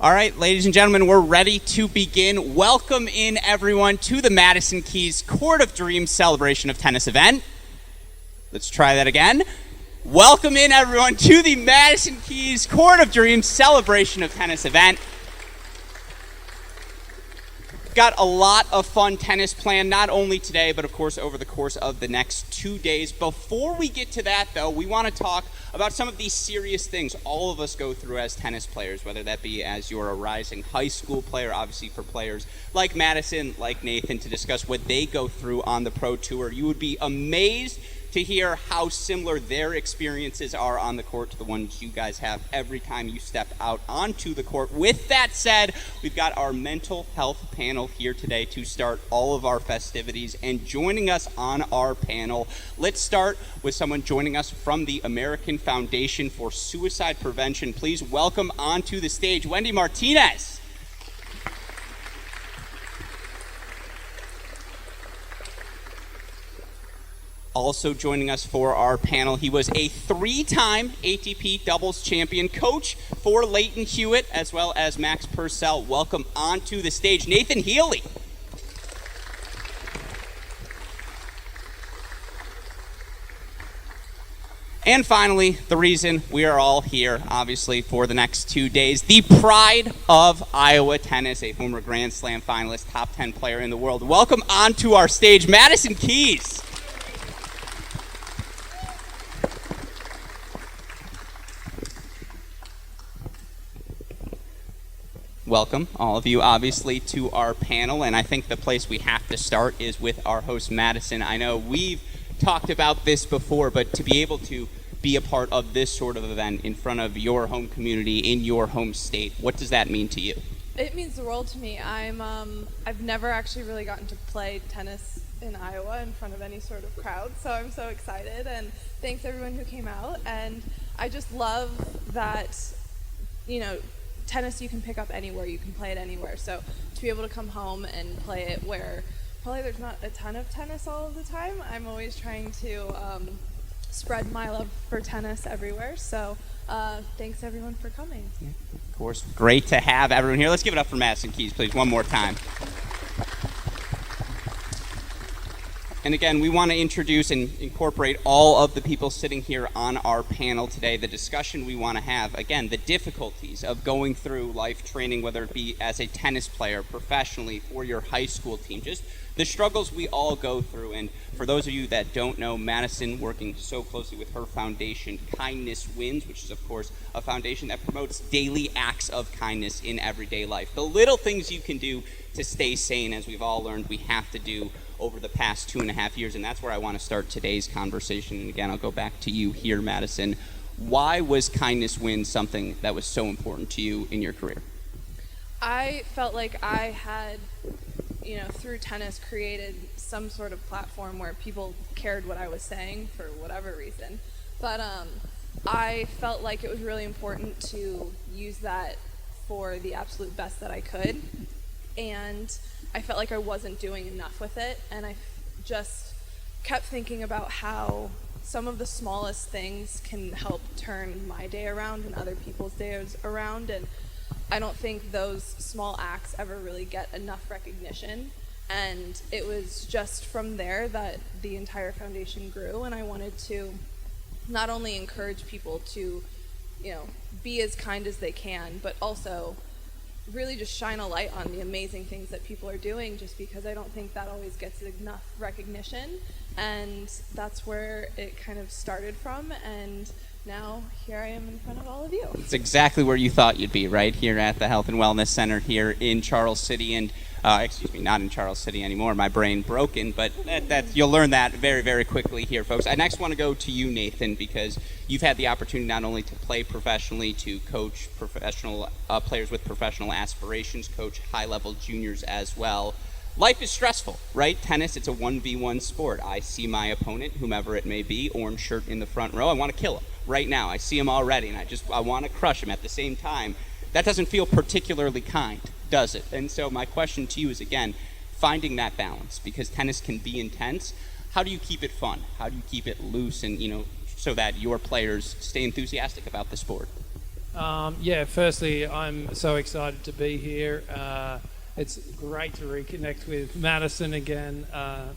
All right, ladies and gentlemen, we're ready to begin. Welcome in, everyone, to the Madison Keys Court of Dreams celebration of tennis event. Let's try that again. Welcome in, everyone, to the Madison Keys Court of Dreams celebration of tennis event. Got a lot of fun tennis planned, not only today, but of course over the course of the next 2 days. Before we get to that, though, we want to talk about some of these serious things all of us go through as tennis players, whether that be as you're a rising high school player, obviously for players like Madison, like Nathan, to discuss what they go through on the pro tour. You would be amazed to hear how similar their experiences are on the court to the ones you guys have every time you step out onto the court. With that said, we've got our mental health panel here today to start all of our festivities. And joining us on our panel, let's start with someone joining us from the American Foundation for Suicide Prevention. Please welcome onto the stage Wendy Martinez. Also joining us for our panel, he was a 3-time ATP doubles champion, coach for Leighton Hewitt, as well as Max Purcell. Welcome onto the stage, Nathan Healey. And finally, the reason we are all here, obviously, for the next 2 days, the pride of Iowa tennis, a former Grand Slam finalist, top 10 player in the world. Welcome onto our stage, Madison Keys. Welcome, all of you, obviously, to our panel, and I think the place we have to start is with our host, Madison. I know we've talked about this before, but to be able to be a part of this sort of event in front of your home community, in your home state, what does that mean to you? It means the world to me. I've never actually really gotten to play tennis in Iowa in front of any sort of crowd, so I'm so excited, and thanks everyone who came out, and I just love that, tennis you can pick up anywhere, you can play it anywhere, so to be able to come home and play it where probably there's not a ton of tennis all of the time, I'm always trying to spread my love for tennis everywhere, so thanks everyone for coming. Yeah, of course, great to have everyone here. Let's give it up for Madison Keys, please, one more time. And again, we want to introduce and incorporate all of the people sitting here on our panel today. The discussion we want to have, again, the difficulties of going through life training, whether it be as a tennis player, professionally, for your high school team, just the struggles we all go through. And for those of you that don't know, Madison, working so closely with her foundation, Kindness Wins, which is, of course, a foundation that promotes daily acts of kindness in everyday life. The little things you can do to stay sane, as we've all learned we have to do over the past 2.5 years, and that's where I want to start today's conversation. And again, I'll go back to you here, Madison. Why was Kindness Wins something that was so important to you in your career? I felt like I had, through tennis, created some sort of platform where people cared what I was saying for whatever reason. But I felt like it was really important to use that for the absolute best that I could. And I felt like I wasn't doing enough with it, and I just kept thinking about how some of the smallest things can help turn my day around and other people's days around, and I don't think those small acts ever really get enough recognition, and it was just from there that the entire foundation grew, and I wanted to not only encourage people to, be as kind as they can, but also really just shine a light on the amazing things that people are doing, just because I don't think that always gets enough recognition, and that's where it kind of started from, and now here I am in front of all of you. It's exactly where you thought you'd be, right here at the Health and Wellness Center here in Charles City, and not in Charles City anymore, my brain broken, but you'll learn that very, very quickly here, folks. I next want to go to you, Nathan, because you've had the opportunity not only to play professionally, to coach professional players with professional aspirations, coach high-level juniors as well. Life is stressful, right? Tennis, it's a 1v1 sport. I see my opponent, whomever it may be, orange shirt in the front row, I want to kill him right now. I see him already, and I want to crush him at the same time. That doesn't feel particularly kind, does it? And so my question to you is, again, finding that balance, because tennis can be intense. How do you keep it fun? How do you keep it loose and, so that your players stay enthusiastic about the sport? Firstly, I'm so excited to be here. It's great to reconnect with Madison again. I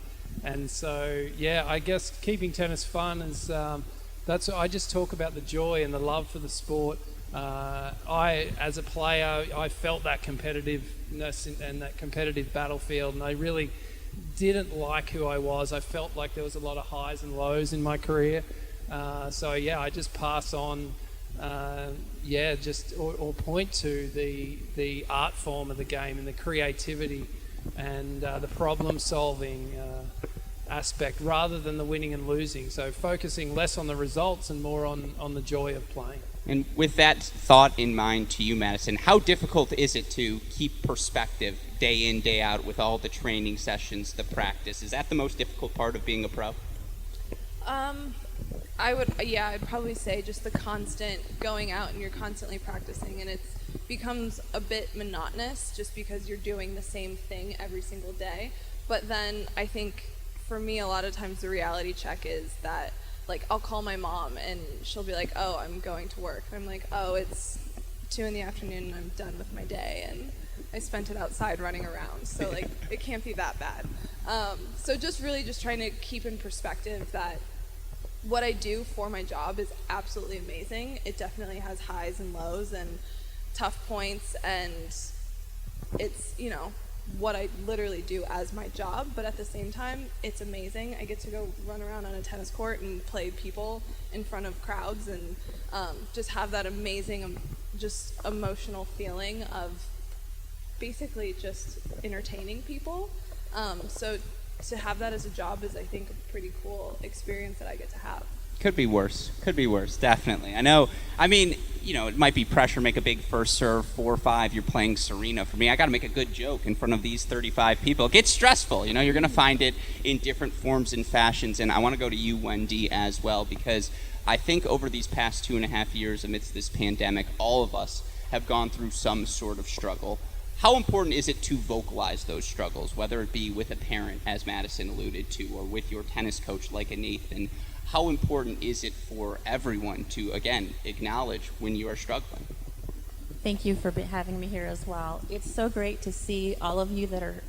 guess keeping tennis fun is, I just talk about the joy and the love for the sport. As a player, I felt that competitiveness and that competitive battlefield, and I really didn't like who I was. I felt like there was a lot of highs and lows in my career. I just pass on, or point to the art form of the game and the creativity and the problem-solving aspect rather than the winning and losing. So focusing less on the results and more on the joy of playing. And with that thought in mind to you, Madison, how difficult is it to keep perspective day in, day out with all the training sessions, the practice? Is that the most difficult part of being a pro? I'd probably say just the constant going out and you're constantly practicing, and it becomes a bit monotonous just because you're doing the same thing every single day. But then I think for me, a lot of times the reality check is that, like, I'll call my mom and she'll be like, oh, I'm going to work. And I'm like, oh, it's 2 p.m. and I'm done with my day and I spent it outside running around. So, like, it can't be that bad. So just really just trying to keep in perspective that what I do for my job is absolutely amazing. It definitely has highs and lows and tough points, and it's, what I literally do as my job, but at the same time, it's amazing. I get to go run around on a tennis court and play people in front of crowds and just have that amazing, just emotional feeling of basically just entertaining people. So to have that as a job is, I think, a pretty cool experience that I get to have. Could be worse, definitely. It might be pressure, make a big first serve, 4-5, you're playing Serena. For me, I got to make a good joke in front of these 35 people. It gets stressful, you're going to find it in different forms and fashions. And I want to go to you, Wendy, as well, because I think over these past 2.5 years amidst this pandemic, all of us have gone through some sort of struggle. How important is it to vocalize those struggles, whether it be with a parent, as Madison alluded to, or with your tennis coach like a Nathan? How important is it for everyone to, again, acknowledge when you are struggling? Thank you for having me here as well. It's so great to see all of you that are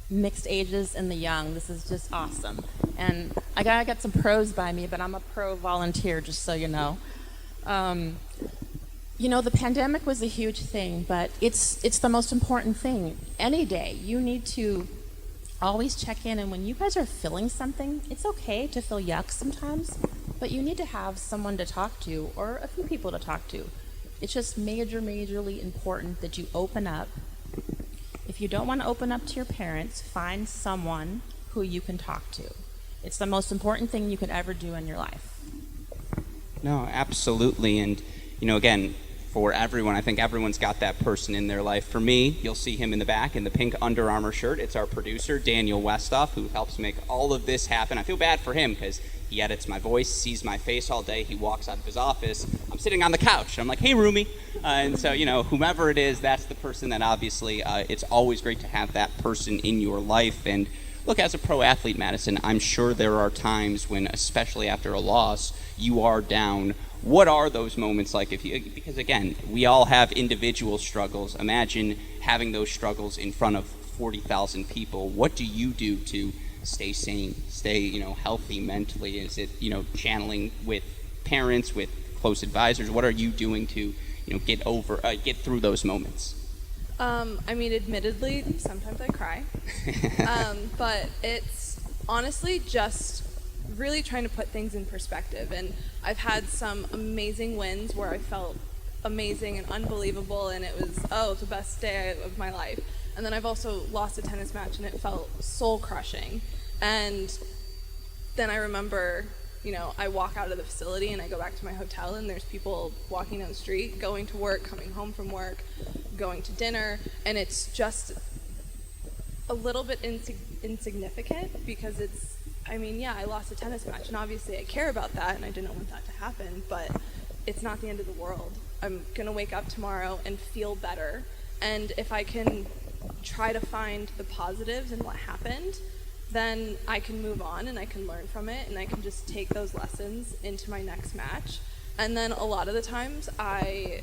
mixed ages and the young. This is just awesome. And I got some pros by me, but I'm a pro volunteer, just so you know. The pandemic was a huge thing, but it's the most important thing. Any day, you need to always check in, and when you guys are feeling something, it's okay to feel yuck sometimes, but you need to have someone to talk to or a few people to talk to. It's just majorly important that you open up. If you don't want to open up to your parents, find someone who you can talk to. It's the most important thing you could ever do in your life. No, absolutely. And, again, for everyone, I think everyone's got that person in their life. For me, you'll see him in the back in the pink Under Armour shirt. It's our producer, Daniel Westoff, who helps make all of this happen. I feel bad for him because he edits my voice, sees my face all day. He walks out of his office. I'm sitting on the couch. I'm like, hey, roomie. And so, whomever it is, that's the person that obviously it's always great to have that person in your life. And look, as a pro athlete, Madison, I'm sure there are times when, especially after a loss, you are down. What are those moments like? Because again, we all have individual struggles. Imagine having those struggles in front of 40,000 people. What do you do to stay sane, stay healthy mentally? Is it channeling with parents, with close advisors? What are you doing to get through those moments? Admittedly, sometimes I cry, but it's honestly just really trying to put things in perspective. And I've had some amazing wins where I felt amazing and unbelievable, and it was, the best day of my life. And then I've also lost a tennis match, and it felt soul-crushing. And then I remember, I walk out of the facility, and I go back to my hotel, and there's people walking down the street, going to work, coming home from work, going to dinner, and it's just a little bit insignificant because it's, I lost a tennis match, and obviously I care about that, and I didn't want that to happen, but it's not the end of the world. I'm going to wake up tomorrow and feel better, and if I can try to find the positives in what happened, then I can move on, and I can learn from it, and I can just take those lessons into my next match. And then a lot of the times I,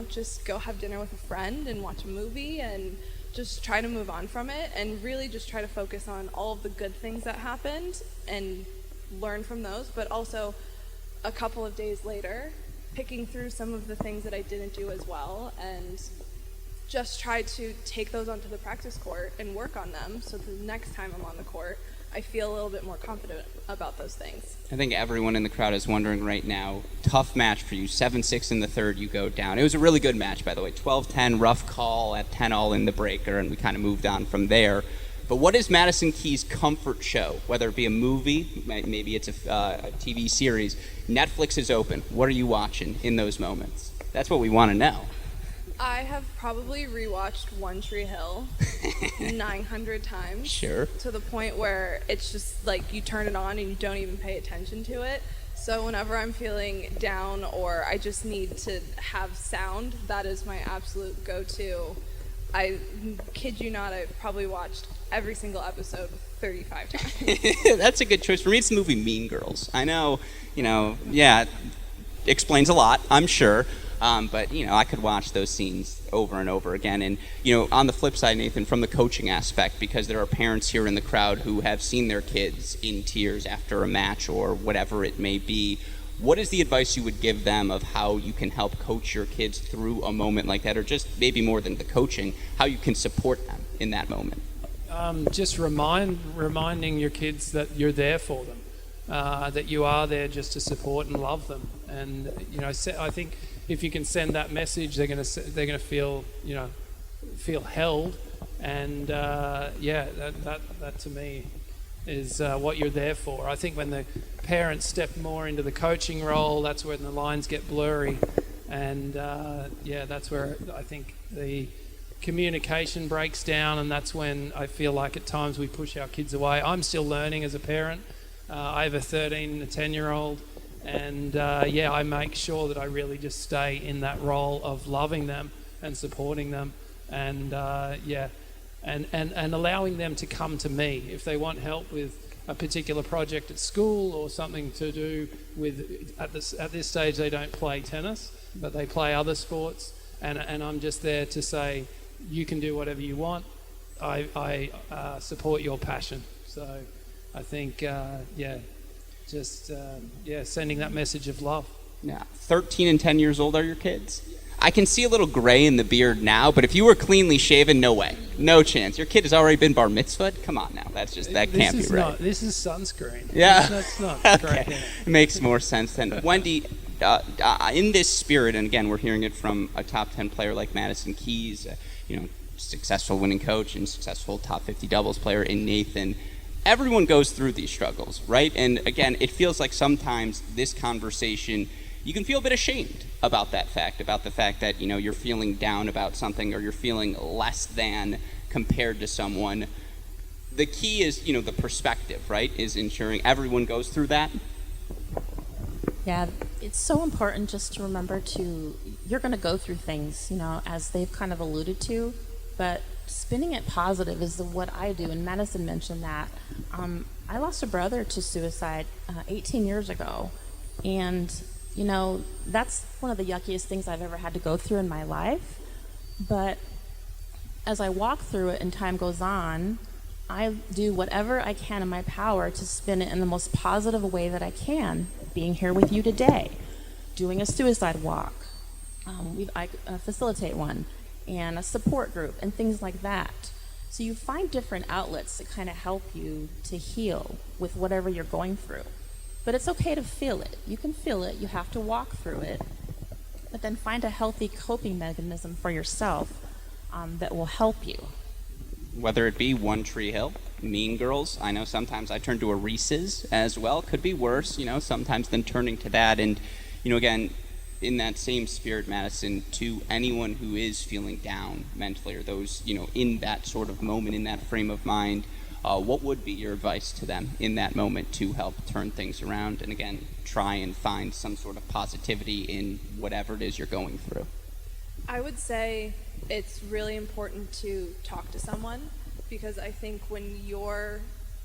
just go have dinner with a friend and watch a movie and just try to move on from it and really just try to focus on all of the good things that happened and learn from those, but also a couple of days later, picking through some of the things that I didn't do as well and just try to take those onto the practice court and work on them so the next time I'm on the court, I feel a little bit more confident about those things. I think everyone in the crowd is wondering right now, tough match for you, 7-6 in the third, you go down. It was a really good match, by the way, 12-10, rough call at 10-all in the breaker, and we kind of moved on from there. But what is Madison Key's comfort show? Whether it be a movie, maybe it's a TV series, Netflix is open. What are you watching in those moments? That's what we want to know. I have probably rewatched One Tree Hill 900 times. Sure. To the point where it's just like you turn it on and you don't even pay attention to it. So whenever I'm feeling down or I just need to have sound, that is my absolute go-to. I kid you not, I've probably watched every single episode 35 times. That's a good choice. For me, it's the movie Mean Girls. I know, it explains a lot, I'm sure. But, I could watch those scenes over and over again. And, on the flip side, Nathan, from the coaching aspect, because there are parents here in the crowd who have seen their kids in tears after a match or whatever it may be, what is the advice you would give them of how you can help coach your kids through a moment like that, or just maybe more than the coaching, how you can support them in that moment? Just reminding your kids that you're there for them, that you are there just to support and love them. And, I think if you can send that message, they're going to feel held, and that to me is what you're there for. I think when the parents step more into the coaching role, that's when the lines get blurry, and that's where I think the communication breaks down, and that's when I feel like at times we push our kids away. I'm still learning as a parent. I have a 13 and a 10-year-old. And I make sure that I really just stay in that role of loving them and supporting them, and and allowing them to come to me if they want help with a particular project at school or something to do with. At this stage, they don't play tennis, but they play other sports, and I'm just there to say, you can do whatever you want. I support your passion. So I think sending that message of love. Yeah, 13 and 10 years old are your kids? I can see a little gray in the beard now, but if you were cleanly shaven, no way. No chance. Your kid has already been bar mitzvahed? Come on now. That can't be right. This is sunscreen. Yeah. That's not okay. great. It makes more sense then. Wendy, in this spirit, and again, we're hearing it from a top 10 player like Madison Keys, successful winning coach and successful top 50 doubles player in Nathan. Everyone goes through these struggles, right? And again, it feels like sometimes this conversation, you can feel a bit ashamed about the fact that, you're feeling down about something or you're feeling less than compared to someone. The key is, the perspective, right? Is ensuring everyone goes through that. Yeah, it's so important just to remember you're going to go through things, as they've kind of alluded to, but spinning it positive is what I do, and Madison mentioned that. I lost a brother to suicide 18 years ago, and that's one of the yuckiest things I've ever had to go through in my life. But as I walk through it and time goes on, I do whatever I can in my power to spin it in the most positive way that I can. Being here with you today, doing a suicide walk, I facilitate one, and a support group and things like that. So you find different outlets that kind of help you to heal with whatever you're going through. But it's okay to feel it. You can feel it. You have to walk through it. But then find a healthy coping mechanism for yourself that will help you. Whether it be One Tree Hill, Mean Girls, I know sometimes I turn to a Reese's as well. Could be worse, sometimes than turning to that. And, again, in that same spirit, Madison, to anyone who is feeling down mentally or those, in that sort of moment, in that frame of mind, what would be your advice to them in that moment to help turn things around and, again, try and find some sort of positivity in whatever it is you're going through? I would say it's really important to talk to someone, because I think when you're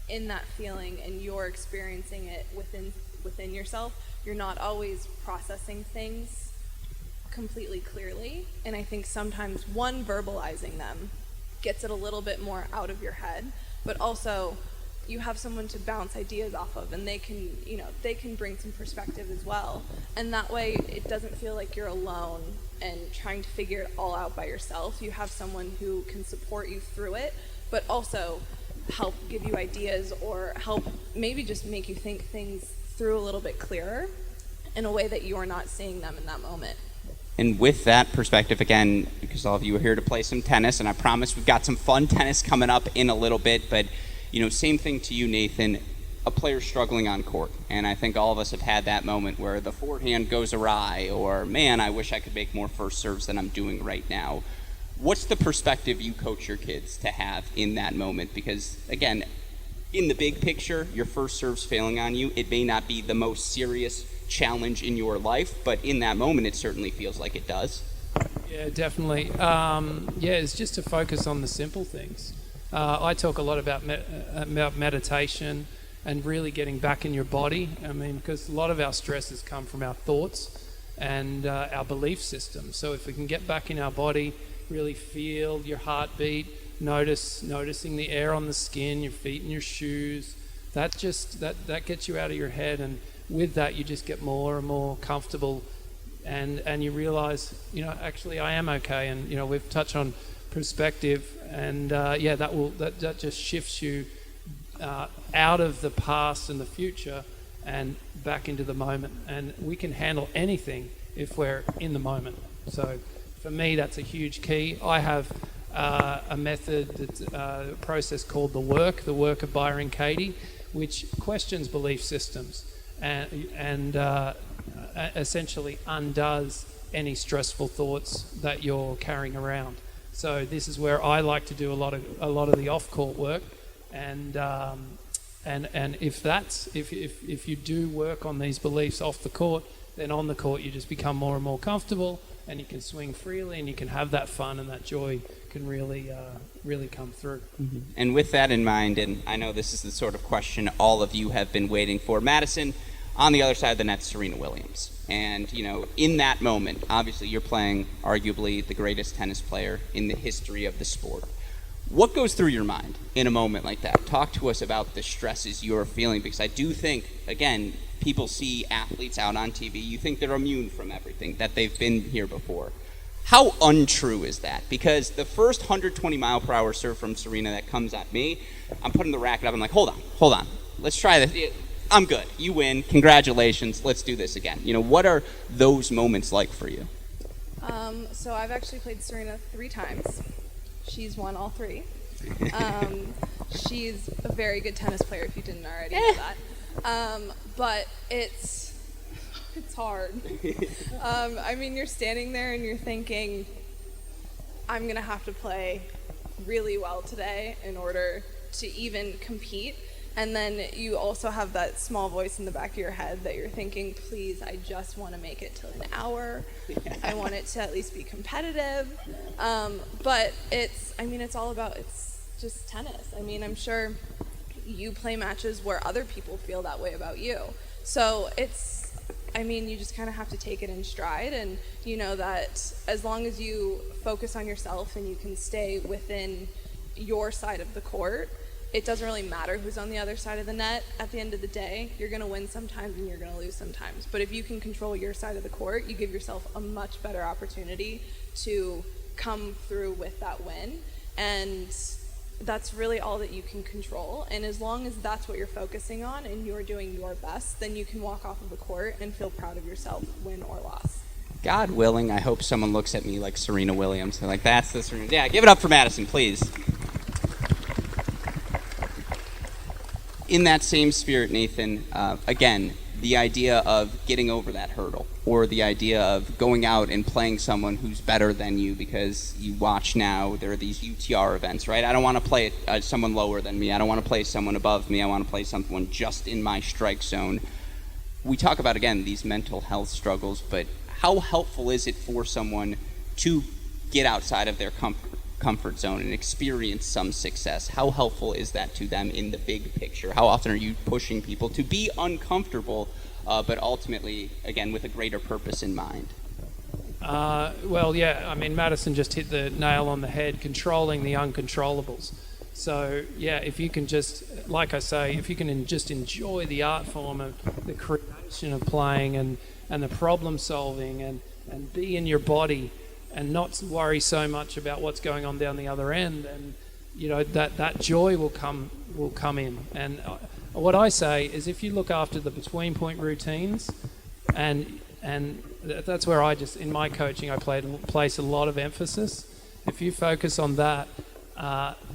in that feeling and you're experiencing it within yourself. You're not always processing things completely clearly, and I think sometimes verbalizing them gets it a little bit more out of your head, but also you have someone to bounce ideas off of, and they can bring some perspective as well, and that way it doesn't feel like you're alone and trying to figure it all out by yourself. You have someone who can support you through it, but also help give you ideas or help maybe just make you think things through a little bit clearer in a way that you are not seeing them in that moment. And with that perspective, again, because all of you are here to play some tennis, and I promise we've got some fun tennis coming up in a little bit, but same thing to you, Nathan, a player struggling on court. And I think all of us have had that moment where the forehand goes awry, or, man, I wish I could make more first serves than I'm doing right now. What's the perspective you coach your kids to have in that moment? Because, again, in the big picture, your first serve's failing on you. It may not be the most serious challenge in your life, but in that moment, it certainly feels like it does. Yeah, definitely. It's just to focus on the simple things. I talk a lot about meditation and really getting back in your body. I mean, because a lot of our stresses come from our thoughts and our belief system. So if we can get back in our body, really feel your heartbeat, noticing the air on the skin, your feet in your shoes, that gets you out of your head, and with that you just get more and more comfortable, and you realize, actually I am okay, and we've touched on perspective, and that just shifts you out of the past and the future and back into the moment, and we can handle anything if we're in the moment. So for me, that's a huge key. I have a method, a process called the work of Byron Katie, which questions belief systems and essentially undoes any stressful thoughts that you're carrying around. So this is where I like to do a lot of the off-court work, and if you do work on these beliefs off the court, then on the court you just become more and more comfortable, and you can swing freely, and you can have that fun, and that joy can really come through. Mm-hmm. And with that in mind, and I know this is the sort of question all of you have been waiting for, Madison, on the other side of the net, Serena Williams. And, in that moment, obviously you're playing arguably the greatest tennis player in the history of the sport. What goes through your mind in a moment like that? Talk to us about the stresses you're feeling, because I do think, again, people see athletes out on TV, you think they're immune from everything, that they've been here before. How untrue is that? Because the first 120 mile per hour serve from Serena that comes at me, I'm putting the racket up, I'm like, hold on, let's try this. I'm good, you win, congratulations, let's do this again. What are those moments like for you? So I've actually played Serena 3 times. She's won all 3. She's a very good tennis player, if you didn't already know that. But it's hard. You're standing there and you're thinking, I'm going to have to play really well today in order to even compete. And then you also have that small voice in the back of your head that you're thinking, please, I just want to make it till an hour. I want it to at least be competitive. But it's just tennis. I'm sure you play matches where other people feel that way about you. So you just kind of have to take it in stride, and you know that as long as you focus on yourself and you can stay within your side of the court, it doesn't really matter who's on the other side of the net. At the end of the day, you're going to win sometimes and you're going to lose sometimes. But if you can control your side of the court, you give yourself a much better opportunity to come through with that win. And that's really all that you can control. And as long as that's what you're focusing on and you're doing your best, then you can walk off of the court and feel proud of yourself, win or loss. God willing, I hope someone looks at me like Serena Williams. They're like, that's the Serena. Yeah, give it up for Madison, please. In that same spirit, Nathan, again, the idea of getting over that hurdle, or the idea of going out and playing someone who's better than you, because you watch now, there are these UTR events, right? I don't want to play someone lower than me. I don't want to play someone above me. I want to play someone just in my strike zone. We talk about, again, these mental health struggles, but how helpful is it for someone to get outside of their comfort zone and experience some success? How helpful is that to them in the big picture? How often are you pushing people to be uncomfortable but ultimately, again, with a greater purpose in mind? Well, yeah, I mean, Madison just hit the nail on the head, controlling the uncontrollables. So, yeah, if you can just, like I say, if you can just enjoy the art form and the creation of playing and the problem solving and be in your body and not worry so much about what's going on down the other end, and, you know, that joy will come in. And what I say is, if you look after the between point routines, and that's where I just, in my coaching, I place a lot of emphasis. If you focus on that,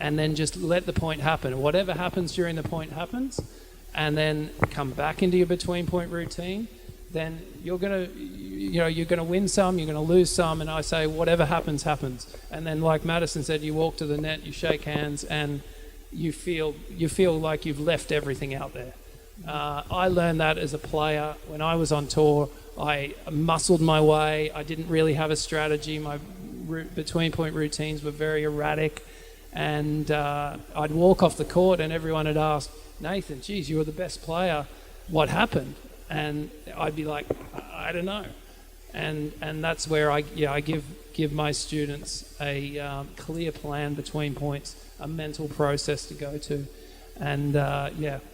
and then just let the point happen. Whatever happens during the point happens, and then come back into your between point routine, then you're gonna win some, you're gonna lose some, and I say whatever happens, happens. And then, like Madison said, you walk to the net, you shake hands, and you feel like you've left everything out there. I learned that as a player when I was on tour. I muscled my way. I didn't really have a strategy. My between point routines were very erratic. And I'd walk off the court and everyone had asked, Nathan, geez, you were the best player. What happened? And I'd be like, I don't know. And that's where I give my students a clear plan between points, a mental process to go to. And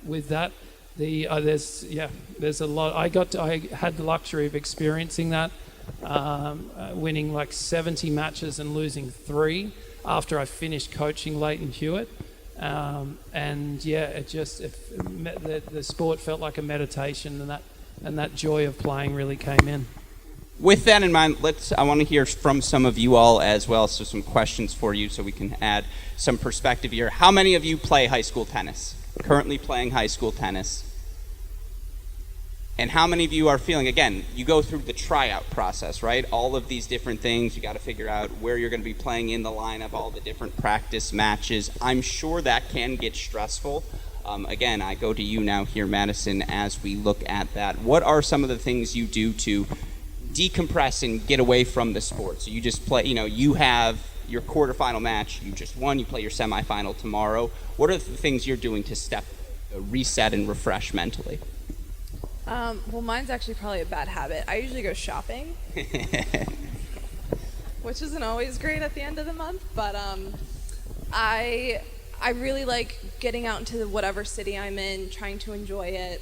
with that, there's a lot. I had the luxury of experiencing that, winning like 70 matches and losing 3 after I finished coaching Leighton Hewitt. The sport felt like a meditation, and that joy of playing really came in. With that in mind, I want to hear from some of you all as well, so some questions for you so we can add some perspective here. How many of you play high school tennis? Currently playing high school tennis? And how many of you are feeling, again, you go through the tryout process, right? All of these different things, you got to figure out where you're going to be playing in the lineup, all the different practice matches. I'm sure that can get stressful. Again, I go to you now here, Madison, as we look at that. What are some of the things you do to decompress and get away from the sport? So you just play, you have your quarterfinal match, you just won, you play your semifinal tomorrow. What are the things you're doing to reset and refresh mentally? Well, mine's actually probably a bad habit. I usually go shopping, which isn't always great at the end of the month, but I really like getting out into whatever city I'm in, trying to enjoy it,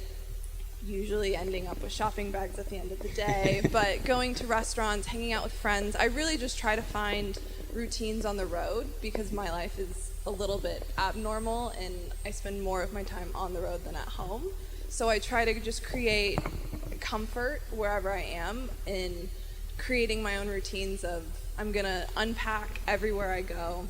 usually ending up with shopping bags at the end of the day, but going to restaurants, hanging out with friends. I really just try to find routines on the road because my life is a little bit abnormal and I spend more of my time on the road than at home. So I try to just create comfort wherever I am in creating my own routines of I'm going to unpack everywhere I go.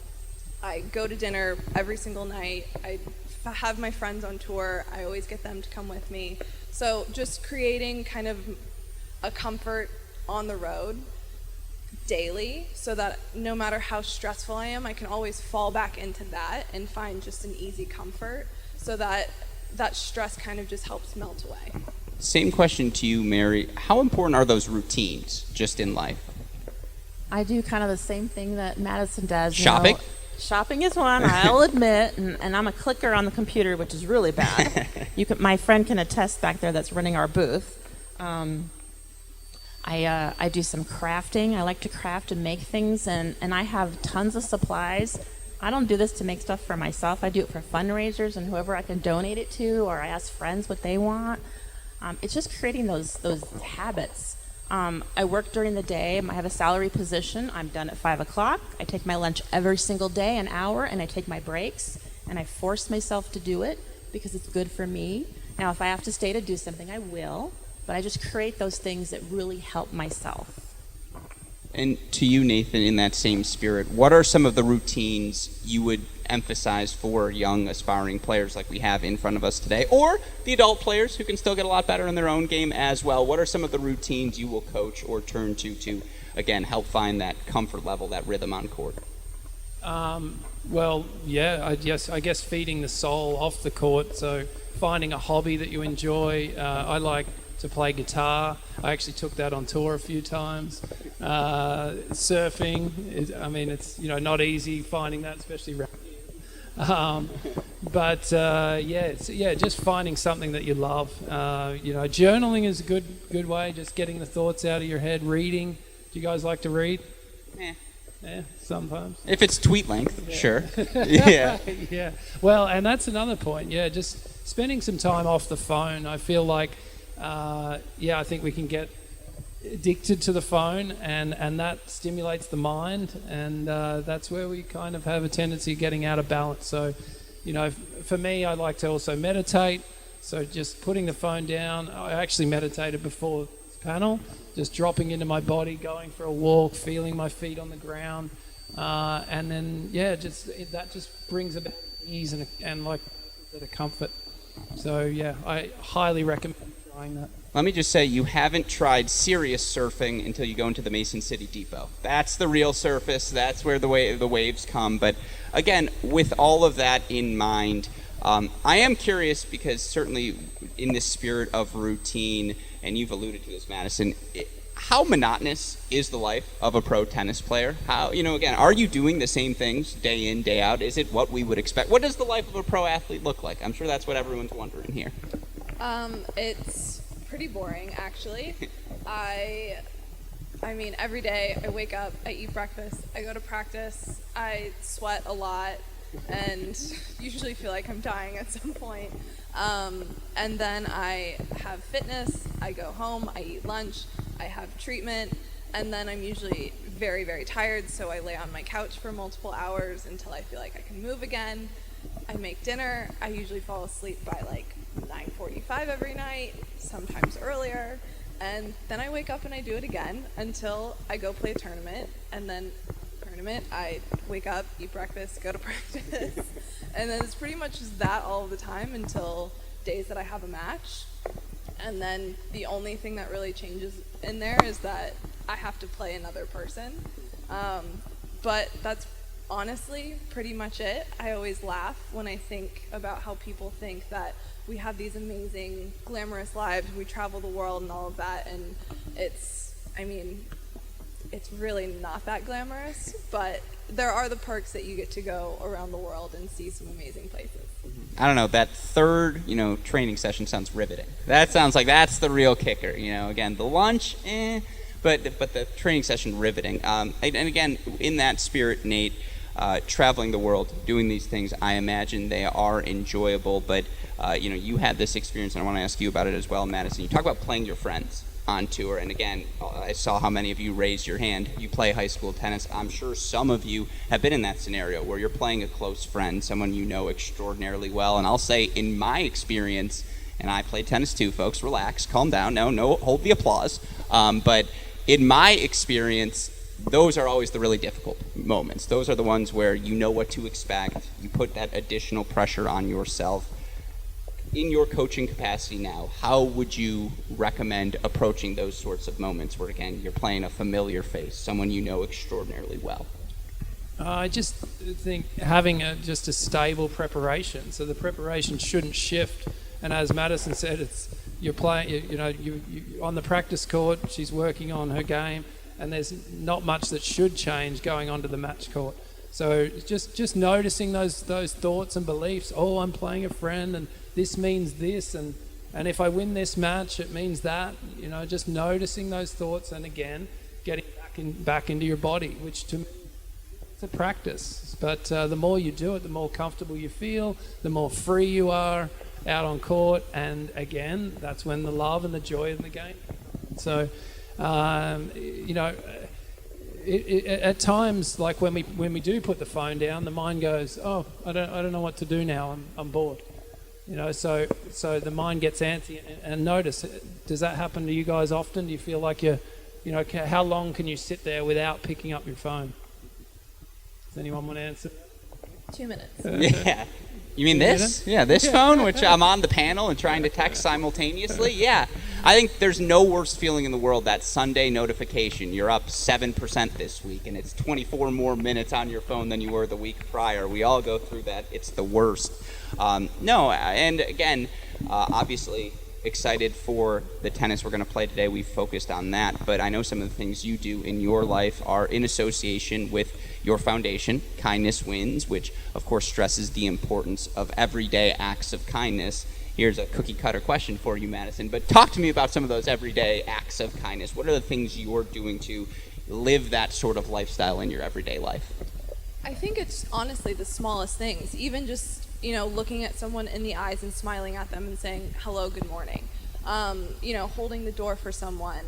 I go to dinner every single night. I have my friends on tour. I always get them to come with me. So just creating kind of a comfort on the road daily so that no matter how stressful I am, I can always fall back into that and find just an easy comfort so that stress kind of just helps melt away. Same question to you, Mary. How important are those routines just in life? I do kind of the same thing that Madison does. Shopping? Shopping is one, I'll admit, and I'm a clicker on the computer, which is really bad. My friend can attest back there that's running our booth. I do some crafting. I like to craft and make things, and I have tons of supplies. I don't do this to make stuff for myself. I do it for fundraisers and whoever I can donate it to, or I ask friends what they want. It's just creating those habits. I work during the day. I have a salary position. I'm done at 5 o'clock. I take my lunch every single day, an hour, and I take my breaks, and I force myself to do it because it's good for me. Now, if I have to stay to do something, I will, but I just create those things that really help myself. And to you, Nathan, in that same spirit, what are some of the routines you would emphasize for young aspiring players like we have in front of us today, or the adult players who can still get a lot better in their own game as well? What are some of the routines you will coach or turn to again, help find that comfort level, that rhythm on court? I guess feeding the soul off the court, so finding a hobby that you enjoy. I like to play guitar. I actually took that on tour a few times. Surfing, it's not easy finding that, especially around here. But just finding something that you love. Journaling is a good way. Just getting the thoughts out of your head. Reading. Do you guys like to read? Yeah, sometimes. If it's tweet length, sure. Yeah. Yeah. Well, and that's another point. Yeah, just spending some time off the phone. I feel like, I think we can get addicted to the phone, and that stimulates the mind, and that's where we kind of have a tendency of getting out of balance. So, for me, I like to also meditate. So just putting the phone down. I actually meditated before this panel, just dropping into my body, going for a walk, feeling my feet on the ground, and then that just brings about ease and like a bit of comfort. So I highly recommend trying that. Let me just say, you haven't tried serious surfing until you go into the Mason City Depot. That's the real surface. That's where the waves come. But again, with all of that in mind, I am curious, because certainly in this spirit of routine, and you've alluded to this, Madison, how monotonous is the life of a pro tennis player? How, again, are you doing the same things day in, day out? Is it what we would expect? What does the life of a pro athlete look like? I'm sure that's what everyone's wondering here. It's pretty boring, actually. I mean, every day I wake up, I eat breakfast, I go to practice, I sweat a lot, and usually feel like I'm dying at some point. And then I have fitness, I go home, I eat lunch, I have treatment, and then I'm usually very, very tired, so I lay on my couch for multiple hours until I feel like I can move again. I make dinner. I usually fall asleep by like 9:45 every night, sometimes earlier, and then I wake up and I do it again until I go play a tournament, and then I wake up, eat breakfast, go to practice, and then it's pretty much just that all the time until days that I have a match. And then the only thing that really changes in there is that I have to play another person, but that's honestly pretty much it. I always laugh when I think about how people think that we have these amazing, glamorous lives, we travel the world and all of that, and it's really not that glamorous, but there are the perks that you get to go around the world and see some amazing places. I don't know, that third, training session sounds riveting. That sounds like that's the real kicker. Again, the lunch, but the training session, riveting. And again, in that spirit, Nate, traveling the world, doing these things, I imagine they are enjoyable, but you had this experience, and I want to ask you about it as well, Madison. You talk about playing your friends on tour, and again, I saw how many of you raised your hand. You play high school tennis. I'm sure some of you have been in that scenario where you're playing a close friend, someone you know extraordinarily well, and I'll say, in my experience, and I play tennis too, folks, relax, calm down, no, hold the applause, but in my experience, those are always the really difficult moments. Those are the ones where you know what to expect. You put that additional pressure on yourself. In your coaching capacity now, how would you recommend approaching those sorts of moments where, again, you're playing a familiar face, someone you know extraordinarily well? I just think having just a stable preparation. So the preparation shouldn't shift. And as Madison said, you're playing. You on the practice court. She's working on her game, and there's not much that should change going onto the match court. So just noticing those thoughts and beliefs. Oh, I'm playing a friend, and this means this, and if I win this match, it means that. Just noticing those thoughts, and again, getting back into your body, which to me, it's a practice. But the more you do it, the more comfortable you feel, the more free you are out on court, and again, that's when the love and the joy in the game. So, at times, like when we do put the phone down, the mind goes, "Oh, I don't know what to do now. I'm bored." So the mind gets antsy. And notice, does that happen to you guys often? Do you feel like how long can you sit there without picking up your phone? Does anyone want to answer? 2 minutes. Yeah. You mean this? Yeah, this phone, which I'm on the panel and trying to text simultaneously? Yeah. I think there's no worse feeling in the world, that Sunday notification. You're up 7% this week, and it's 24 more minutes on your phone than you were the week prior. We all go through that. It's the worst. And again, obviously, excited for the tennis we're going to play today. We've focused on that, but I know some of the things you do in your life are in association with your foundation, Kindness Wins, which of course stresses the importance of everyday acts of kindness. Here's a cookie cutter question for you, Madison, but talk to me about some of those everyday acts of kindness. What are the things you're doing to live that sort of lifestyle in your everyday life? I think it's honestly the smallest things, even just, you know, looking at someone in the eyes and smiling at them and saying, hello, good morning. You know, holding the door for someone.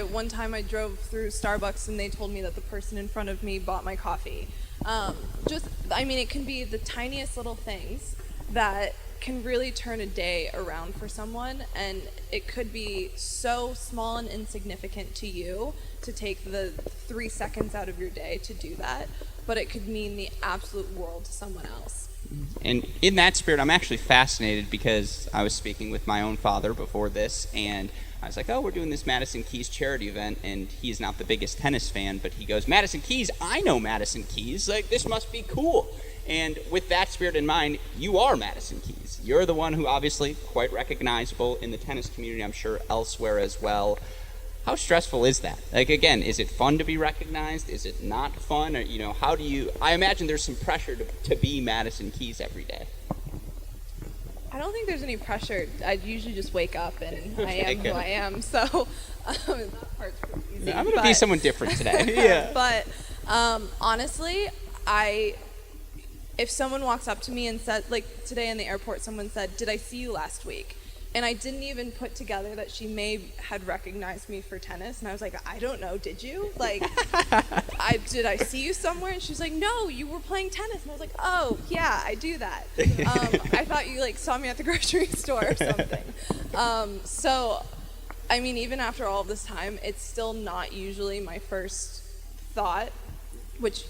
One time I drove through Starbucks and they told me that the person in front of me bought my coffee. It can be the tiniest little things that can really turn a day around for someone, and it could be so small and insignificant to you to take the 3 seconds out of your day to do that, but it could mean the absolute world to someone else. And in that spirit, I'm actually fascinated because I was speaking with my own father before this, and I was like, oh, we're doing this Madison Keys charity event, and he's not the biggest tennis fan, but he goes, Madison Keys? I know Madison Keys. Like, this must be cool. And with that spirit in mind, you are Madison Keys. You're the one who obviously quite recognizable in the tennis community, I'm sure elsewhere as well. How stressful is that? Like, again, is it fun to be recognized? Is it not fun? Or, you know, how do you... I imagine there's some pressure to be Madison Keys every day. I don't think there's any pressure. I usually just wake up and I am who I am. So that part's pretty easy. I'm going to be someone different today. Yeah. But honestly, if someone walks up to me and said, like today in the airport, someone said, did I see you last week? And I didn't even put together that she had recognized me for tennis. And I was like, I don't know, did you? Like, did I see you somewhere? And she was like, no, you were playing tennis. And I was like, oh, yeah, I do that. I thought you like saw me at the grocery store or something. Even after all of this time, it's still not usually my first thought, which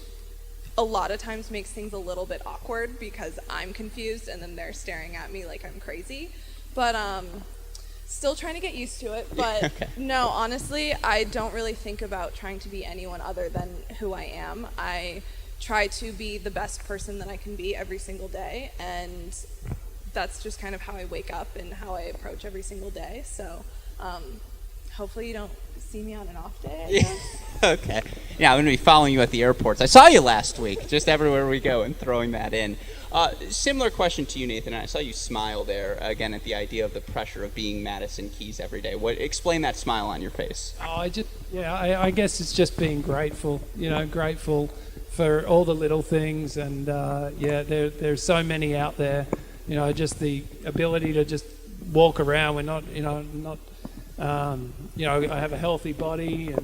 a lot of times makes things a little bit awkward because I'm confused and then they're staring at me like I'm crazy. But still trying to get used to it. But okay. No, honestly, I don't really think about trying to be anyone other than who I am. I try to be the best person that I can be every single day. And that's just kind of how I wake up and how I approach every single day. So hopefully you don't see me on an off day, I guess. Okay. Yeah, I'm going to be following you at the airports. I saw you last week, just everywhere we go, and throwing that in. Similar question to you, Nathan. I saw you smile there, again, at the idea of the pressure of being Madison Keys every day. Explain that smile on your face. I guess it's just being grateful, grateful for all the little things. And, there's so many out there, just the ability to just walk around. We're not, I have a healthy body,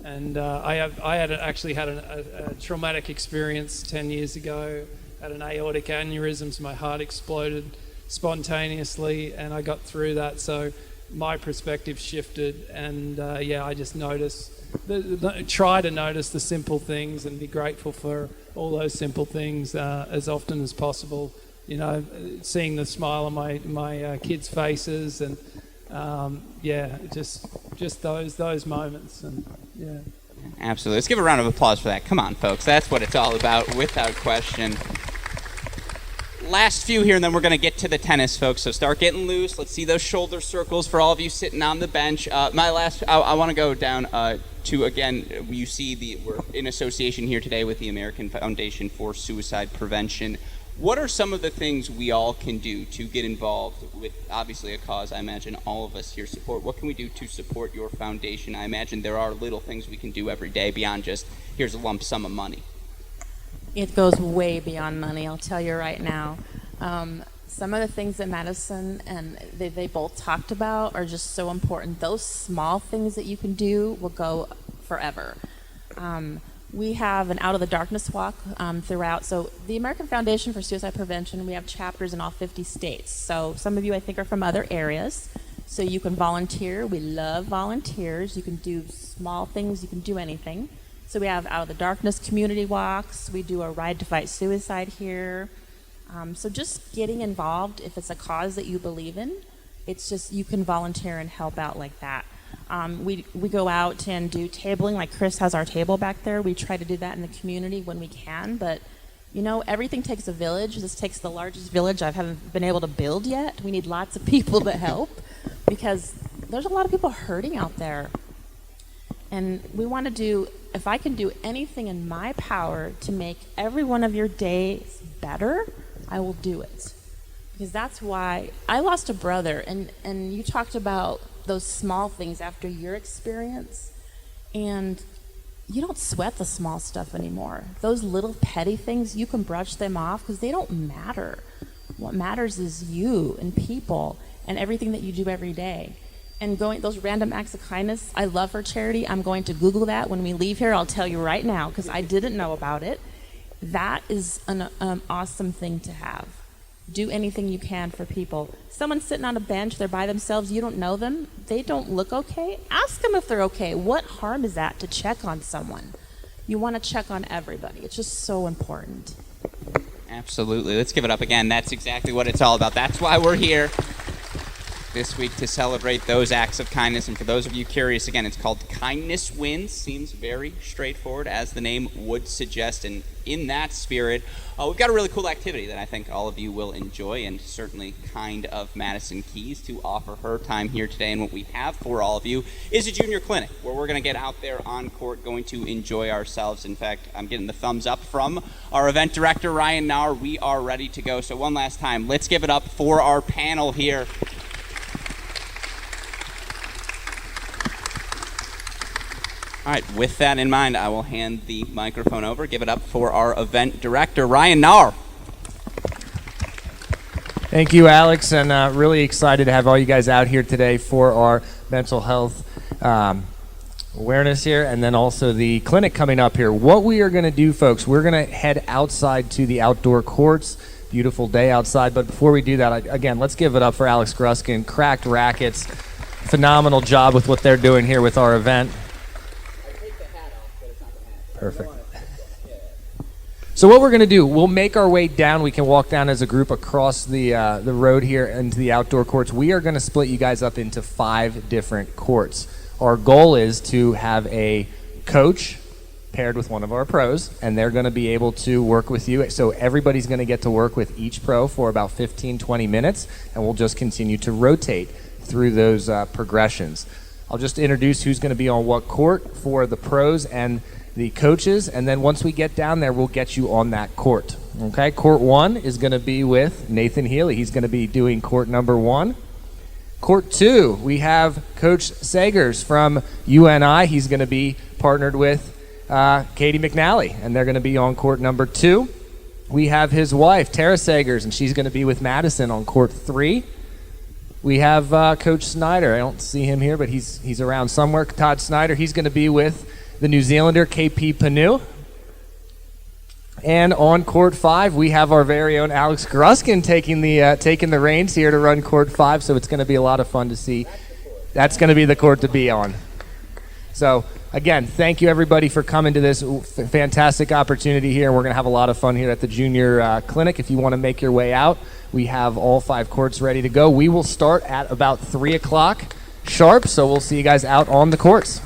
and I actually had a traumatic experience 10 years ago. Had an aortic aneurysm, so my heart exploded spontaneously, and I got through that. So my perspective shifted, and I just try to notice the simple things and be grateful for all those simple things as often as possible. Seeing the smile on my kids' faces, and just those moments, and yeah. Absolutely. Let's give a round of applause for that. Come on, folks. That's what it's all about, without question. Last few here, and then we're going to get to the tennis, folks. So start getting loose. Let's see those shoulder circles for all of you sitting on the bench. I want to go down to, again, you see we're in association here today with the American Foundation for Suicide Prevention. What are some of the things we all can do to get involved with, obviously, a cause I imagine all of us here support? What can we do to support your foundation? I imagine there are little things we can do every day beyond just, here's a lump sum of money. It goes way beyond money, I'll tell you right now. Some of the things that Madison and they both talked about are just so important. Those small things that you can do will go forever. We have an Out of the Darkness walk throughout. So the American Foundation for Suicide Prevention, we have chapters in all 50 states. So some of you, I think, are from other areas. So you can volunteer. We love volunteers. You can do small things. You can do anything. So we have Out of the Darkness community walks. We do a Ride to Fight Suicide here. So just getting involved, if it's a cause that you believe in, it's just you can volunteer and help out like that. We go out and do tabling, like Chris has our table back there. We try to do that in the community when we can, but everything takes a village. This takes the largest village I haven't been able to build yet. We need lots of people to help. because there's a lot of people hurting out there. And we want to do, if I can do anything in my power to make every one of your days better, I will do it. Because that's why I lost a brother, and you talked about those small things after your experience, and you don't sweat the small stuff anymore. Those little petty things, you can brush them off because they don't matter. What matters is you and people and everything that you do every day. And going those random acts of kindness, I love for charity. I'm going to Google that when we leave here. I'll tell you right now because I didn't know about it. That is an awesome thing to have. Do anything you can for people. Someone's sitting on a bench, they're by themselves, you don't know them, they don't look okay. Ask them if they're okay. What harm is that to check on someone? You want to check on everybody. It's just so important. Absolutely. Let's give it up again. That's exactly what it's all about. That's why we're here this week, to celebrate those acts of kindness. And for those of you curious, again, it's called Kindness Wins. Seems very straightforward, as the name would suggest. And in that spirit, we've got a really cool activity that I think all of you will enjoy, and certainly kind of Madison Keys to offer her time here today. And what we have for all of you is a junior clinic where we're going to get out there on court, going to enjoy ourselves. In fact, I'm getting the thumbs up from our event director, Ryan Naur. We are ready to go. So one last time, let's give it up for our panel here. All right, with that in mind, I will hand the microphone over. Give it up for our event director, Ryan Naur. Thank you, Alex, and really excited to have all you guys out here today for our mental health awareness here, and then also the clinic coming up here. What we are going to do, folks, we're going to head outside to the outdoor courts. Beautiful day outside, but before we do that, again, let's give it up for Alex Gruskin, Cracked Racquets. Phenomenal job with what they're doing here with our event. Perfect. So what we're going to do, we'll make our way down. We can walk down as a group across the road here into the outdoor courts. We are going to split you guys up into 5 different courts. Our goal is to have a coach paired with one of our pros, and they're going to be able to work with you. So everybody's going to get to work with each pro for about 15, 20 minutes, and we'll just continue to rotate through those progressions. I'll just introduce who's going to be on what court for the pros and the coaches, and then once we get down there, we'll get you on that court. Okay, court 1 is going to be with Nathan Healey. He's going to be doing court number 1. Court 2, we have Coach Sagers from UNI. He's going to be partnered with Katie McNally, and they're going to be on court number 2. We have his wife, Tara Sagers, and she's going to be with Madison on court 3. We have Coach Snyder. I don't see him here, but he's around somewhere. Todd Snyder, he's going to be with the New Zealander, KP Panu. And on court 5, we have our very own Alex Gruskin taking the reins here to run court 5, so it's going to be a lot of fun to see. That's going to be the court to be on. So, again, thank you, everybody, for coming to this fantastic opportunity here. We're going to have a lot of fun here at the junior clinic. If you want to make your way out, we have all 5 courts ready to go. We will start at about 3 o'clock sharp, so we'll see you guys out on the courts.